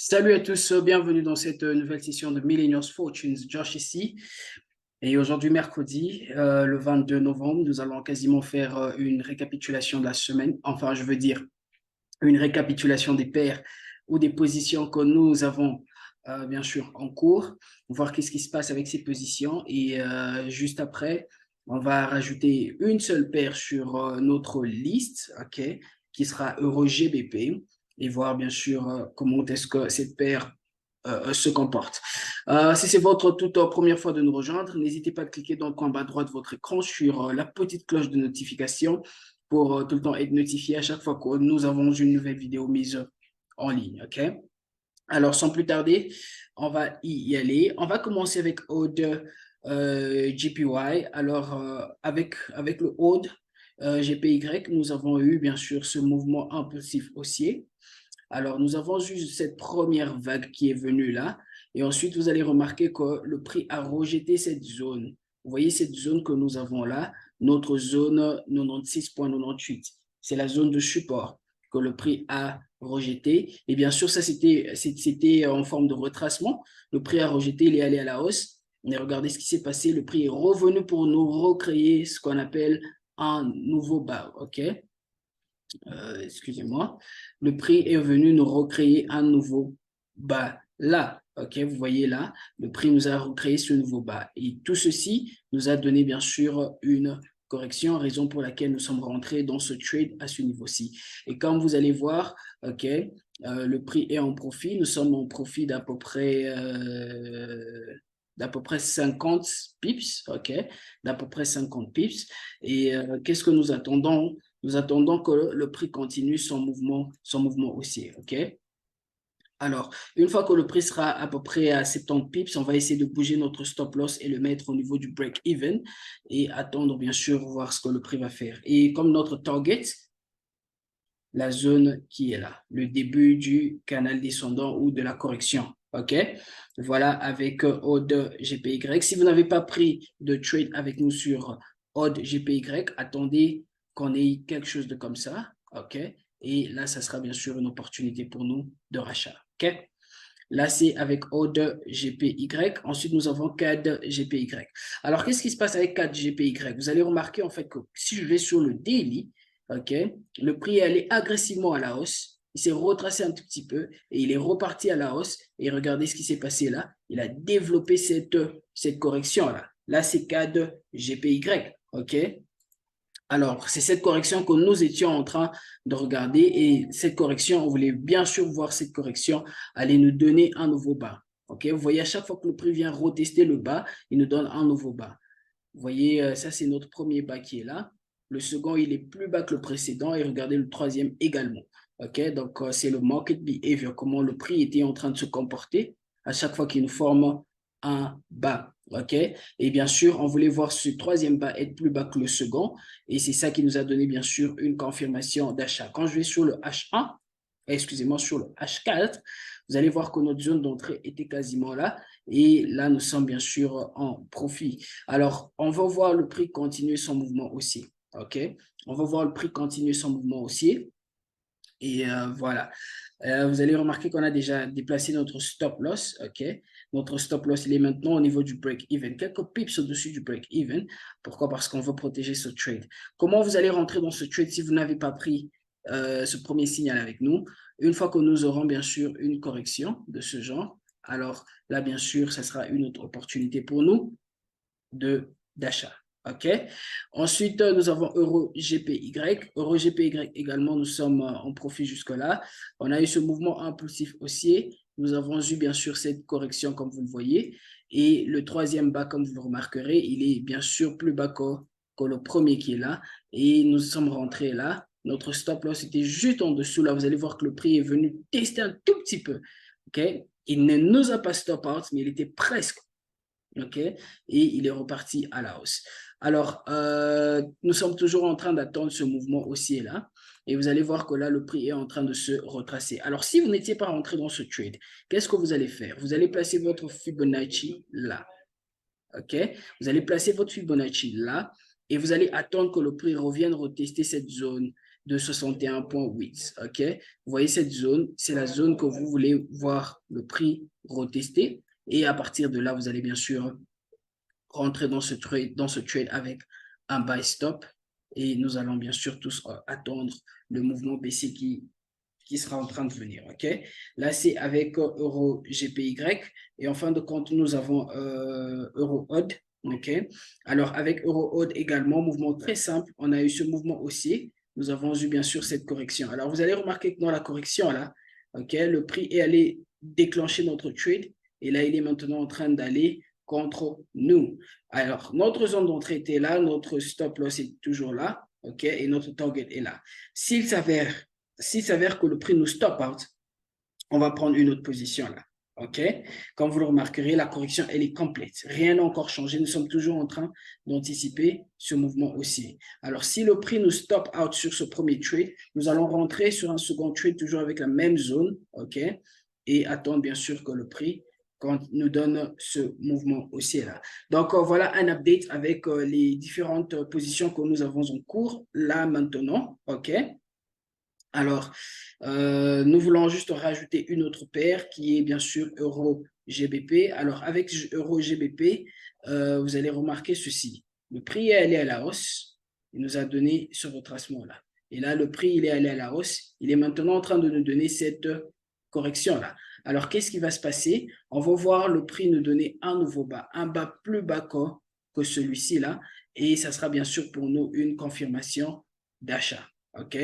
Salut à tous, bienvenue dans cette nouvelle session de Millennials Fortunes. Josh ici. Et aujourd'hui, mercredi, le 22 novembre, nous allons quasiment faire une récapitulation de la semaine. Enfin, je veux dire, une récapitulation des paires ou des positions que nous avons, bien sûr, en cours. Voir qu'est-ce qui se passe avec ces positions. Et juste après, on va rajouter une seule paire sur notre liste, OK, qui sera Euro GBP et voir, bien sûr, comment est-ce que cette paire se comporte. Si c'est votre toute première fois de nous rejoindre, n'hésitez pas à cliquer dans le coin bas droit de votre écran sur la petite cloche de notification pour tout le temps être notifié à chaque fois que nous avons une nouvelle vidéo mise en ligne. OK? Alors, sans plus tarder, on va y aller. On va commencer avec Aude GPY. Alors, avec le Aude GPY, nous avons eu bien sûr ce mouvement impulsif haussier. Alors, nous avons eu cette première vague qui est venue là. Et ensuite, vous allez remarquer que le prix a rejeté cette zone. Vous voyez cette zone que nous avons là, notre zone 96,98. C'est la zone de support que le prix a rejeté. Et bien sûr, ça, c'était en forme de retracement. Le prix a rejeté, il est allé à la hausse. Mais regardez ce qui s'est passé. Le prix est revenu pour nous recréer ce qu'on appelle un nouveau bas. OK? Excusez-moi, le prix est venu nous recréer un nouveau bas là. OK, vous voyez là, le prix nous a recréé ce nouveau bas. Et tout ceci nous a donné bien sûr une correction, raison pour laquelle nous sommes rentrés dans ce trade à ce niveau-ci. Et comme vous allez voir, OK, le prix est en profit. Nous sommes en profit d'à peu près 50 pips, OK, d'à peu près 50 pips. Et qu'est-ce que nous attendons? Nous attendons que le prix continue son mouvement haussier. OK? Alors, une fois que le prix sera à peu près à 70 pips, on va essayer de bouger notre stop loss et le mettre au niveau du break-even et attendre, bien sûr, voir ce que le prix va faire. Et comme notre target, la zone qui est là, le début du canal descendant ou de la correction. OK? Voilà avec Odd GPY. Si vous n'avez pas pris de trade avec nous sur Odd GPY, attendez qu'on ait quelque chose de comme ça. OK? Et là, ça sera bien sûr une opportunité pour nous de rachat. OK? Là, c'est avec Odd GPY. Ensuite, nous avons CAD GPY. Alors, qu'est-ce qui se passe avec CAD GPY? Vous allez remarquer en fait que si je vais sur le daily, OK, le prix est allé agressivement à la hausse. Il s'est retracé un tout petit peu et il est reparti à la hausse. Et regardez ce qui s'est passé là. Il a développé cette correction-là. Là, c'est CAD GPY. OK? Alors, c'est cette correction que nous étions en train de regarder et cette correction, on voulait bien sûr voir cette correction aller nous donner un nouveau bas. OK? Vous voyez, à chaque fois que le prix vient retester le bas, il nous donne un nouveau bas. Vous voyez, ça, c'est notre premier bas qui est là. Le second, il est plus bas que le précédent et regardez le troisième également. OK? Donc, c'est le market behavior, comment le prix était en train de se comporter à chaque fois qu'il nous forme un bas. OK? Et bien sûr, on voulait voir ce troisième bas être plus bas que le second. Et c'est ça qui nous a donné, bien sûr, une confirmation d'achat. Quand je vais sur le H1, excusez-moi, sur le H4, vous allez voir que notre zone d'entrée était quasiment là. Et là, nous sommes bien sûr en profit. Alors, on va voir le prix continuer son mouvement haussier. OK? On va voir le prix continuer son mouvement haussier. Et voilà. Vous allez remarquer qu'on a déjà déplacé notre stop loss. OK? Notre stop loss, il est maintenant au niveau du break-even. Quelques pips au-dessus du break-even. Pourquoi? Parce qu'on veut protéger ce trade. Comment vous allez rentrer dans ce trade si vous n'avez pas pris ce premier signal avec nous? Une fois que nous aurons bien sûr une correction de ce genre, alors là, bien sûr, ça sera une autre opportunité pour nous d'achat. OK? Ensuite, nous avons Euro GPY. Euro GPY également, nous sommes en profit jusque-là. On a eu ce mouvement impulsif haussier. Nous avons eu bien sûr cette correction comme vous le voyez. Et le troisième bas, comme vous le remarquerez, il est bien sûr plus bas que le premier qui est là. Et nous sommes rentrés là. Notre stop loss était juste en dessous. Là, vous allez voir que le prix est venu tester un tout petit peu. OK? Il ne nous a pas stop out, mais il était presque. OK? Et il est reparti à la hausse. Alors, nous sommes toujours en train d'attendre ce mouvement haussier-là. Et vous allez voir que là, le prix est en train de se retracer. Alors, si vous n'étiez pas rentré dans ce trade, qu'est-ce que vous allez faire? Vous allez placer votre Fibonacci là. OK? Vous allez placer votre Fibonacci là et vous allez attendre que le prix revienne retester cette zone de 61,8. OK? Vous voyez cette zone, c'est la zone que vous voulez voir le prix retester. Et à partir de là, vous allez bien sûr rentrer dans ce trade avec un buy stop. Et nous allons bien sûr tous attendre le mouvement baissier qui sera en train de venir. OK? Là, c'est avec Euro GPY. Et en fin de compte, nous avons Euro Odd. OK? Alors, avec Euro Odd également, mouvement très simple. On a eu ce mouvement haussier. Nous avons eu bien sûr cette correction. Alors, vous allez remarquer que dans la correction, là, OK, le prix est allé déclencher notre trade. Et là, il est maintenant en train d'aller contre nous. Alors, notre zone d'entrée était là, notre stop loss est toujours là, OK, et notre target est là. S'il s'avère que le prix nous stop out, on va prendre une autre position là. OK? Comme vous le remarquerez, la correction, elle est complète. Rien n'a encore changé. Nous sommes toujours en train d'anticiper ce mouvement haussier. Alors, si le prix nous stop out sur ce premier trade, nous allons rentrer sur un second trade toujours avec la même zone. OK? Et attendre bien sûr que le prix nous donne ce mouvement haussier-là. Donc, voilà un update avec les différentes positions que nous avons en cours là maintenant. OK? Alors, nous voulons juste rajouter une autre paire qui est bien sûr Euro-GBP. Alors, avec Euro-GBP, vous allez remarquer ceci. Le prix est allé à la hausse. Il nous a donné ce retracement-là. Et là, le prix, il est allé à la hausse. Il est maintenant en train de nous donner cette correction-là. Alors, qu'est-ce qui va se passer? On va voir le prix nous donner un nouveau bas, un bas plus bas que celui-ci-là. Et ça sera bien sûr pour nous une confirmation d'achat. OK?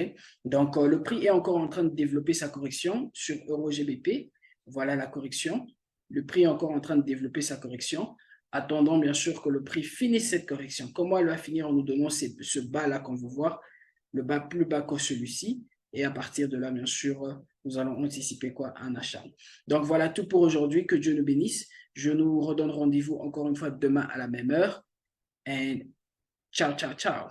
Donc, le prix est encore en train de développer sa correction sur Euro-GBP. Voilà la correction. Le prix est encore en train de développer sa correction. Attendons bien sûr que le prix finisse cette correction. Comment elle va finir en nous donnant ce bas-là qu'on veut voir, le bas plus bas que celui-ci. Et à partir de là, bien sûr, nous allons anticiper quoi? Un achat. Donc, voilà tout pour aujourd'hui. Que Dieu nous bénisse. Je nous redonne rendez-vous encore une fois demain à la même heure. Et ciao, ciao, ciao.